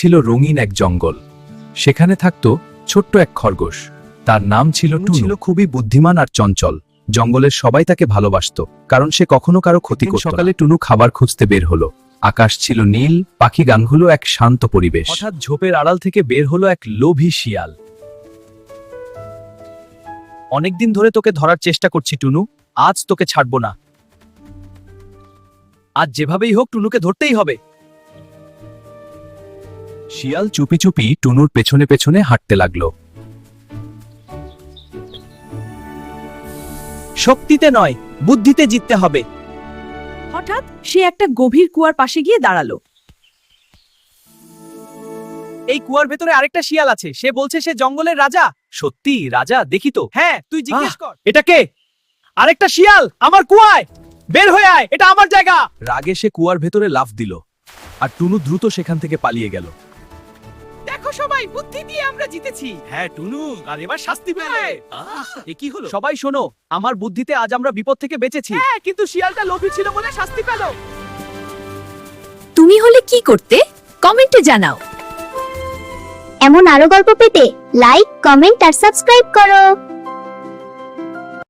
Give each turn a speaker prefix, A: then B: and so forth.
A: ছিল রঙিন এক জঙ্গল। সেখানে থাকত ছোট্ট এক খরগোশ। তার নাম ছিল টুনু। ছিল খুবই বুদ্ধিমান আর চঞ্চল। জঙ্গলের সবাই তাকে ভালোবাসতো, কারণ সে কখনো কারো ক্ষতি করত না। সকালে টুনু খাবার খুঁজতে বের হলো। আকাশ ছিল নীল, পাখি গানগুলো এক শান্ত পরিবেশ। হঠাৎ ঝোপের আড়াল থেকে বের হলো এক লোভী শিয়াল। অনেকদিন ধরে তোকে ধরার চেষ্টা করছি টুনু, আজ তোকে ছাড়বো না। আজ যেভাবেই হোক টুনুকে ধরতেই হবে। শিয়াল চুপি চুপি টুনুর পেছনে পেছনে হাঁটতে লাগলো। শক্তিতে নয়, বুদ্ধিতে জিততে হবে।
B: হঠাৎ সে একটা গভীর কুয়ার পাশে গিয়ে দাঁড়ালো।
A: এই কুয়ার ভেতরে আরেকটা শিয়াল আছে, সে বলছে সে জঙ্গলের রাজা। সত্যি রাজা? দেখি তো। হ্যাঁ, তুই জিজ্ঞেস কর। এটা কে? আরেকটা শিয়াল আমার কুয়ায়, বের হয়ে আয়, এটা আমার জায়গা। রাগে সে কুয়ার ভেতরে লাফ দিল, আর টুনু দ্রুত সেখান থেকে পালিয়ে গেল।
B: দেখো সবাই, বুদ্ধি দিয়ে আমরা জিতেছি।
A: হ্যাঁ টুনু, আর এবার শাস্তি পেলে। এ কি হলো? সবাই শোনো, আমার বুদ্ধিতে আজ আমরা বিপদ থেকে বেঁচেছি।
B: হ্যাঁ, কিন্তু শিয়ালটা লোভী ছিল বলে শাস্তি পেল।
C: তুমি হলে কি করতে? কমেন্টে জানাও।
D: এমন আরো গল্প পেতে লাইক, কমেন্ট আর সাবস্ক্রাইব করো।